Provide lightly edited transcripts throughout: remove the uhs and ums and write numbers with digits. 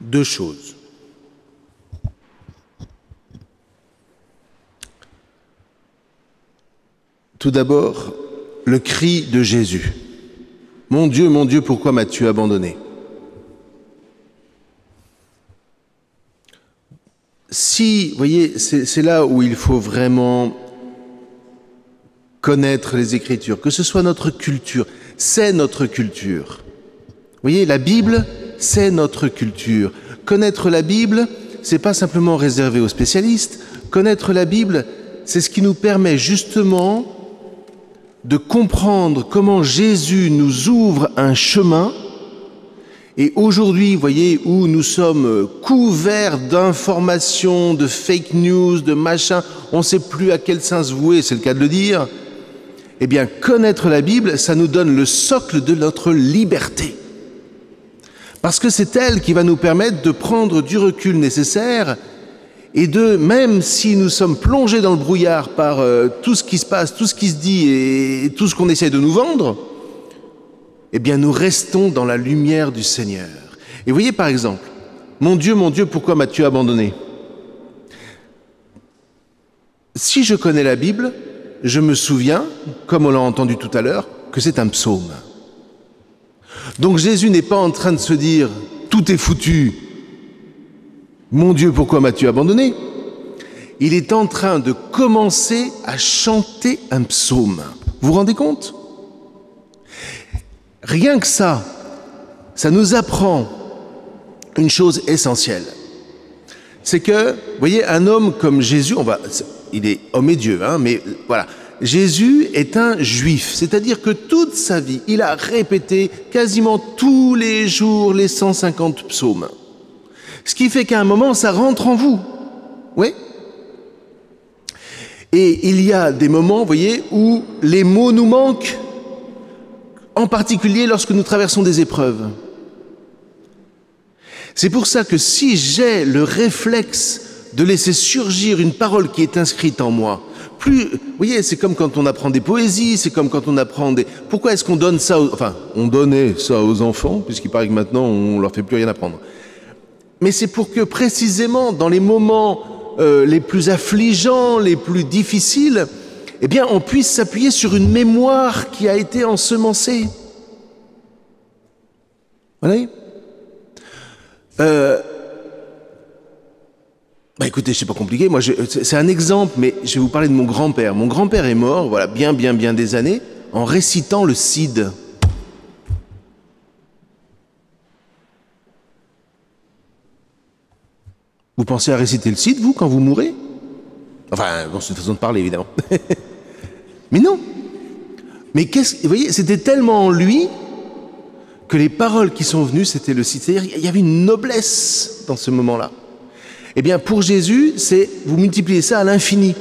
deux choses. Tout d'abord, le cri de Jésus. Mon Dieu, pourquoi m'as-tu abandonné? Si, vous voyez, c'est là où il faut vraiment connaître les Écritures, que ce soit notre culture, c'est notre culture. Vous voyez, la Bible, c'est notre culture. Connaître la Bible, c'est pas simplement réservé aux spécialistes. Connaître la Bible, c'est ce qui nous permet justement de comprendre comment Jésus nous ouvre un chemin. Et aujourd'hui, vous voyez, où nous sommes couverts d'informations, de fake news, de machins, on ne sait plus à quel sens se vouer, c'est le cas de le dire. Eh bien, connaître la Bible, ça nous donne le socle de notre liberté. Parce que c'est elle qui va nous permettre de prendre du recul nécessaire et de, même si nous sommes plongés dans le brouillard par tout ce qui se passe, tout ce qui se dit et tout ce qu'on essaie de nous vendre, eh bien nous restons dans la lumière du Seigneur. Et voyez par exemple, mon Dieu, pourquoi m'as-tu abandonné? Si je connais la Bible, je me souviens, comme on l'a entendu tout à l'heure, que c'est un psaume. Donc Jésus n'est pas en train de se dire « tout est foutu, mon Dieu, pourquoi m'as-tu abandonné ?» Il est en train de commencer à chanter un psaume. Vous vous rendez compte? Rien que ça nous apprend une chose essentielle. C'est que, vous voyez, un homme comme Jésus, il est homme et Dieu, hein, mais voilà. Jésus est un juif, c'est-à-dire que toute sa vie, il a répété quasiment tous les jours les 150 psaumes. Ce qui fait qu'à un moment, ça rentre en vous. Oui. Et il y a des moments, vous voyez, où les mots nous manquent, en particulier lorsque nous traversons des épreuves. C'est pour ça que si j'ai le réflexe de laisser surgir une parole qui est inscrite en moi, vous voyez, c'est comme quand on apprend des poésies, c'est comme quand on apprend des... Pourquoi est-ce qu'on donne ça on donnait ça aux enfants, puisqu'il paraît que maintenant, on leur fait plus rien apprendre. Mais c'est pour que, précisément, dans les moments les plus affligeants, les plus difficiles, eh bien, on puisse s'appuyer sur une mémoire qui a été ensemencée. Vous voyez ? Écoutez, c'est pas compliqué. Moi, c'est un exemple, mais je vais vous parler de mon grand-père. Mon grand-père est mort, voilà, bien des années, en récitant le Cid. Vous pensez à réciter le Cid, vous, quand vous mourrez? Enfin, bon, c'est une façon de parler, évidemment. Mais non. Mais vous voyez, c'était tellement en lui que les paroles qui sont venues, c'était le Cid. C'est-à-dire, il y avait une noblesse dans ce moment-là. Eh bien, pour Jésus, vous multipliez ça à l'infini.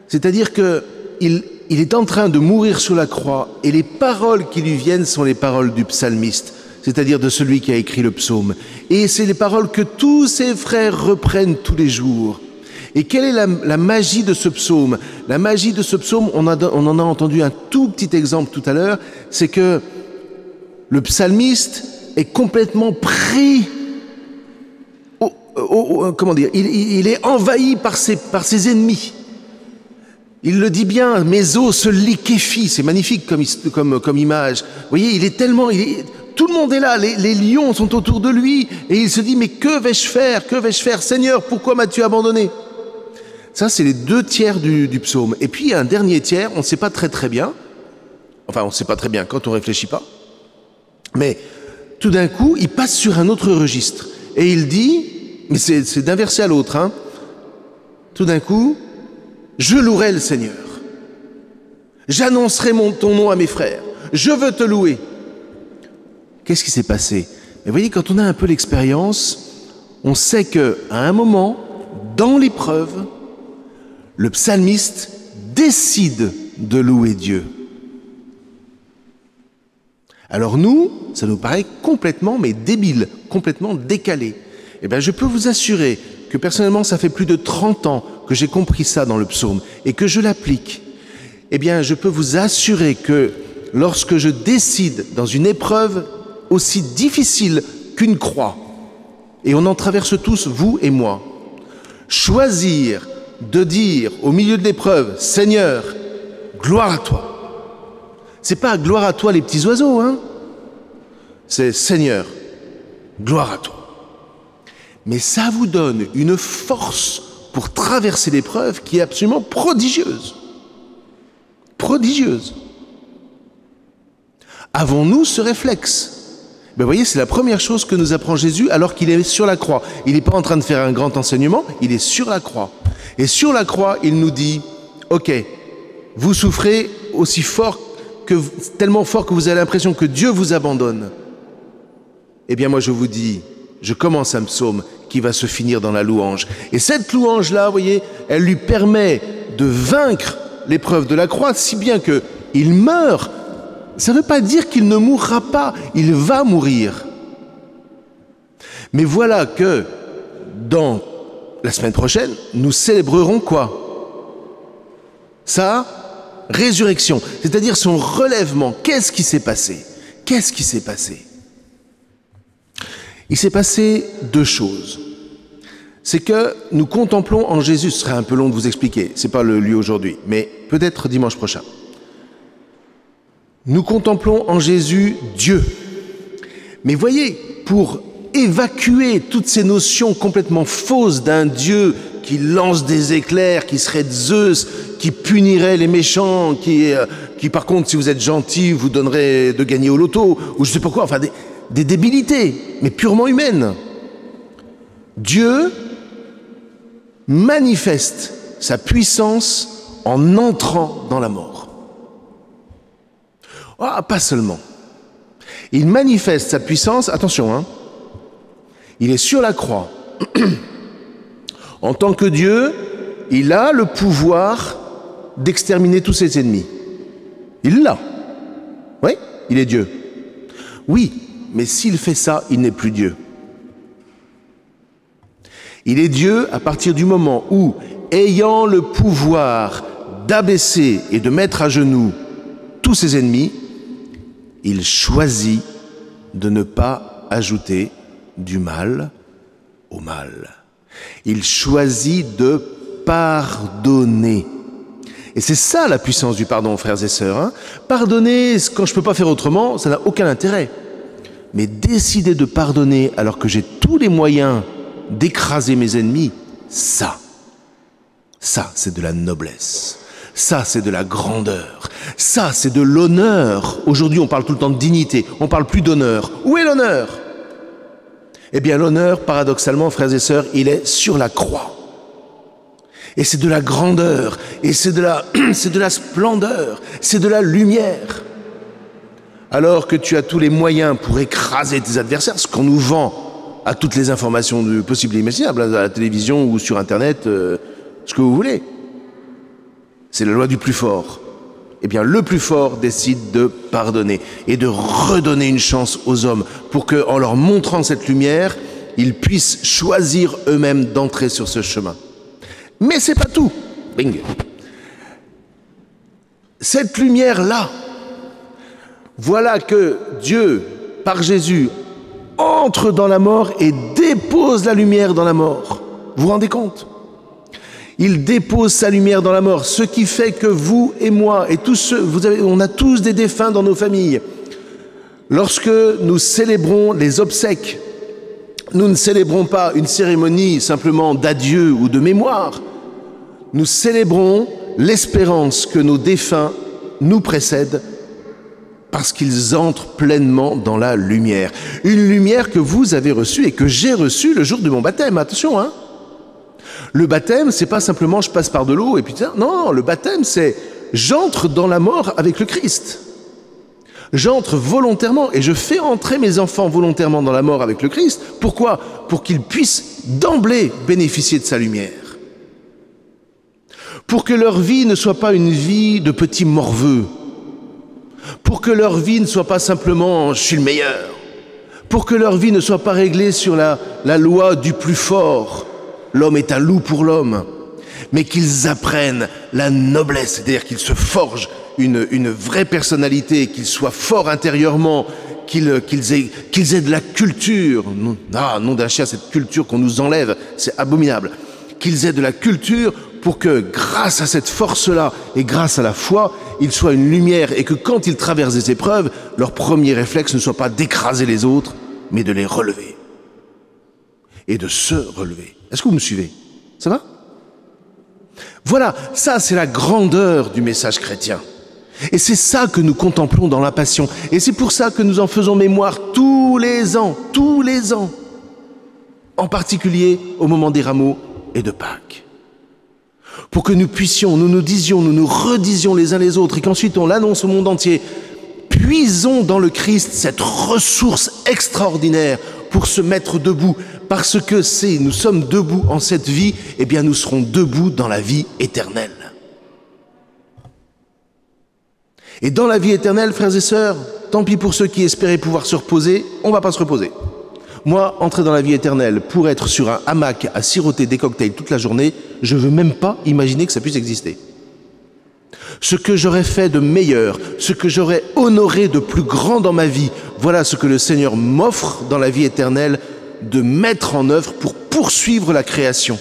C'est-à-dire qu'il est en train de mourir sur la croix et les paroles qui lui viennent sont les paroles du psalmiste, c'est-à-dire de celui qui a écrit le psaume. Et c'est les paroles que tous ses frères reprennent tous les jours. Et quelle est la magie de ce psaume? La magie de ce psaume, on en a entendu un tout petit exemple tout à l'heure, c'est que le psalmiste est complètement pris... comment dire, il est envahi par ses ennemis. Il le dit bien, mes os se liquéfient, c'est magnifique comme image. Vous voyez, tout le monde est là, les lions sont autour de lui, et il se dit, mais que vais-je faire, Seigneur, pourquoi m'as-tu abandonné? Ça, c'est les 2 tiers du psaume. Et puis, il y a un dernier tiers, on ne sait pas très bien, enfin, on ne sait pas très bien quand on ne réfléchit pas, mais tout d'un coup, il passe sur un autre registre, et il dit... Mais c'est d'un verset à l'autre, hein. Tout d'un coup, je louerai le Seigneur. J'annoncerai ton nom à mes frères. Je veux te louer. Qu'est-ce qui s'est passé? Mais vous voyez, quand on a un peu l'expérience, on sait qu'à un moment, dans l'épreuve, le psalmiste décide de louer Dieu. Alors nous, ça nous paraît complètement, mais débile, complètement décalé. Eh bien, je peux vous assurer que personnellement, ça fait plus de 30 ans que j'ai compris ça dans le psaume et que je l'applique. Eh bien, je peux vous assurer que lorsque je décide dans une épreuve aussi difficile qu'une croix, et on en traverse tous, vous et moi. Choisir de dire au milieu de l'épreuve, Seigneur, gloire à toi. C'est pas gloire à toi les petits oiseaux, hein. C'est Seigneur, gloire à toi. Mais ça vous donne une force pour traverser l'épreuve qui est absolument prodigieuse. Prodigieuse. Avons-nous ce réflexe? Ben, vous voyez, c'est la première chose que nous apprend Jésus alors qu'il est sur la croix. Il n'est pas en train de faire un grand enseignement, il est sur la croix. Et sur la croix, il nous dit, ok, vous souffrez aussi fort tellement fort que vous avez l'impression que Dieu vous abandonne. Eh bien moi je vous dis, je commence un psaume qui va se finir dans la louange. Et cette louange-là, vous voyez, elle lui permet de vaincre l'épreuve de la croix, si bien qu'il meurt. Ça ne veut pas dire qu'il ne mourra pas, il va mourir. Mais voilà que dans la semaine prochaine, nous célébrerons quoi? Sa résurrection, c'est-à-dire son relèvement. Qu'est-ce qui s'est passé? Qu'est-ce qui s'est passé? Il s'est passé deux choses. C'est que nous contemplons en Jésus, ce serait un peu long de vous expliquer, ce n'est pas le lieu aujourd'hui, mais peut-être dimanche prochain. Nous contemplons en Jésus Dieu. Mais voyez, pour évacuer toutes ces notions complètement fausses d'un Dieu qui lance des éclairs, qui serait Zeus, qui punirait les méchants, qui par contre, si vous êtes gentil, vous donnerait de gagner au loto, ou je ne sais pas quoi, enfin des débilités, mais purement humaines. Dieu manifeste sa puissance en entrant dans la mort. Ah, pas seulement. Il manifeste sa puissance, attention, hein, il est sur la croix. En tant que Dieu, il a le pouvoir d'exterminer tous ses ennemis. Il l'a. Oui, il est Dieu. Oui, mais s'il fait ça, il n'est plus Dieu. Il est Dieu à partir du moment où, ayant le pouvoir d'abaisser et de mettre à genoux tous ses ennemis, il choisit de ne pas ajouter du mal au mal. Il choisit de pardonner. Et c'est ça la puissance du pardon, frères et sœurs. Hein. Pardonner, quand je ne peux pas faire autrement, ça n'a aucun intérêt. Mais décider de pardonner alors que j'ai tous les moyens d'écraser mes ennemis, ça c'est de la noblesse. Ça, c'est de la grandeur. Ça, c'est de l'honneur. Aujourd'hui, on parle tout le temps de dignité. On ne parle plus d'honneur. Où est l'honneur? Eh bien, l'honneur, paradoxalement, frères et sœurs, il est sur la croix. Et c'est de la grandeur. Et c'est de la splendeur. C'est de la lumière. Alors que tu as tous les moyens pour écraser tes adversaires, ce qu'on nous vend à toutes les informations possibles et imaginables, à la télévision ou sur Internet, ce que vous voulez. C'est la loi du plus fort. Eh bien, le plus fort décide de pardonner et de redonner une chance aux hommes pour qu'en leur montrant cette lumière, ils puissent choisir eux-mêmes d'entrer sur ce chemin. Mais c'est pas tout. Bing. Cette lumière-là, voilà que Dieu, par Jésus, entre dans la mort et dépose la lumière dans la mort. Vous vous rendez compte ? Il dépose sa lumière dans la mort, ce qui fait que vous et moi, et tous ceux, on a tous des défunts dans nos familles. Lorsque nous célébrons les obsèques, nous ne célébrons pas une cérémonie simplement d'adieu ou de mémoire. Nous célébrons l'espérance que nos défunts nous précèdent parce qu'ils entrent pleinement dans la lumière. Une lumière que vous avez reçue et que j'ai reçue le jour de mon baptême. Attention, hein. Le baptême, c'est pas simplement je passe par de l'eau et puis tiens, non, le baptême c'est j'entre dans la mort avec le Christ. J'entre volontairement et je fais entrer mes enfants volontairement dans la mort avec le Christ. Pourquoi ? Pour qu'ils puissent d'emblée bénéficier de sa lumière. Pour que leur vie ne soit pas une vie de petits morveux. Pour que leur vie ne soit pas simplement « je suis le meilleur ». Pour que leur vie ne soit pas réglée sur la loi du plus fort. L'homme est un loup pour l'homme. Mais qu'ils apprennent la noblesse, c'est-à-dire qu'ils se forgent une vraie personnalité, qu'ils soient forts intérieurement, qu'ils aient de la culture. Nom d'un chien, cette culture qu'on nous enlève, c'est abominable. Qu'ils aient de la culture pour que, grâce à cette force-là et grâce à la foi, ils soient une lumière et que quand ils traversent des épreuves, leur premier réflexe ne soit pas d'écraser les autres, mais de les relever. Et de se relever. Est-ce que vous me suivez? Ça va? Voilà, ça c'est la grandeur du message chrétien. Et c'est ça que nous contemplons dans la Passion. Et c'est pour ça que nous en faisons mémoire tous les ans. En particulier au moment des rameaux et de Pâques. Pour que nous puissions, nous nous redisions les uns les autres et qu'ensuite on l'annonce au monde entier. Puisons dans le Christ cette ressource extraordinaire pour se mettre debout. Parce que nous sommes debout en cette vie, eh bien nous serons debout dans la vie éternelle. Et dans la vie éternelle, frères et sœurs, tant pis pour ceux qui espéraient pouvoir se reposer, on ne va pas se reposer. Moi, entrer dans la vie éternelle pour être sur un hamac à siroter des cocktails toute la journée, je ne veux même pas imaginer que ça puisse exister. Ce que j'aurais fait de meilleur, ce que j'aurais honoré de plus grand dans ma vie, voilà ce que le Seigneur m'offre dans la vie éternelle de mettre en œuvre pour poursuivre la création.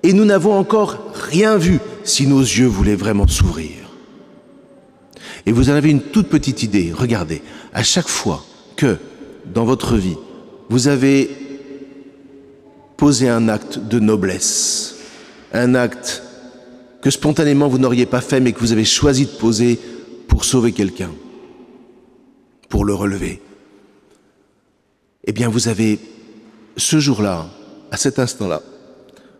Et nous n'avons encore rien vu si nos yeux voulaient vraiment s'ouvrir. Et vous en avez une toute petite idée. Regardez, à chaque fois que, dans votre vie, vous avez posé un acte de noblesse, un acte que spontanément vous n'auriez pas fait, mais que vous avez choisi de poser pour sauver quelqu'un, pour le relever, eh bien vous avez, ce jour-là, à cet instant-là,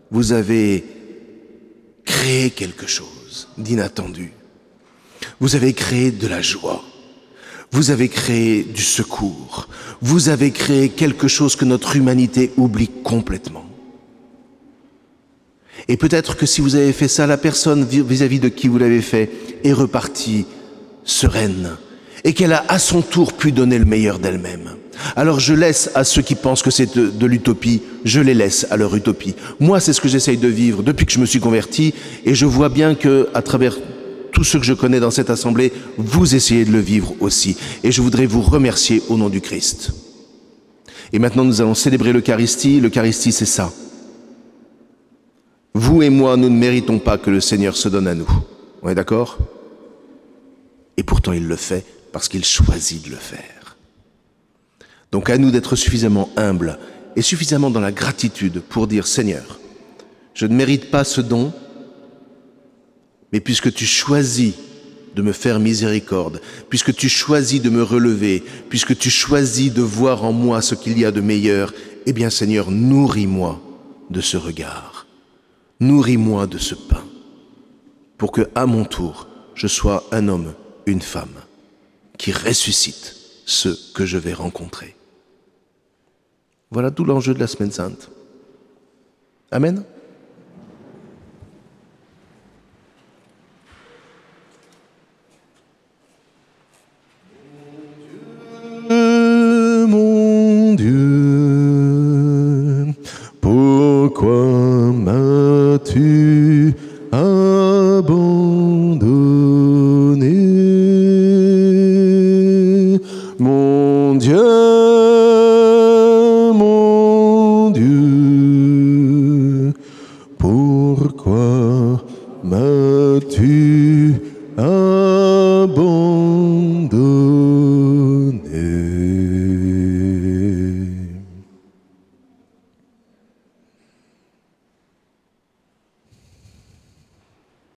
vous avez créé quelque chose d'inattendu. Vous avez créé de la joie. Vous avez créé du secours. Vous avez créé quelque chose que notre humanité oublie complètement. Et peut-être que si vous avez fait ça, la personne vis-à-vis de qui vous l'avez fait est repartie sereine et qu'elle a à son tour pu donner le meilleur d'elle-même. Alors je laisse à ceux qui pensent que c'est de l'utopie, je les laisse à leur utopie. Moi, c'est ce que j'essaye de vivre depuis que je me suis converti et je vois bien que, à travers tous ceux que je connais dans cette assemblée, vous essayez de le vivre aussi. Et je voudrais vous remercier au nom du Christ. Et maintenant, nous allons célébrer l'Eucharistie. L'Eucharistie, c'est ça. Vous et moi, nous ne méritons pas que le Seigneur se donne à nous. On est d'accord? Et pourtant, il le fait parce qu'il choisit de le faire. Donc, à nous d'être suffisamment humbles et suffisamment dans la gratitude pour dire, Seigneur, je ne mérite pas ce don, mais puisque tu choisis de me faire miséricorde, puisque tu choisis de me relever, puisque tu choisis de voir en moi ce qu'il y a de meilleur, eh bien Seigneur, nourris-moi de ce regard, nourris-moi de ce pain, pour que, à mon tour, je sois un homme, une femme, qui ressuscite ceux que je vais rencontrer. Voilà tout l'enjeu de la Semaine Sainte. Amen. Mon Dieu, pourquoi m'as-tu abandonné? Mon Dieu, pourquoi m'as-tu abandonné?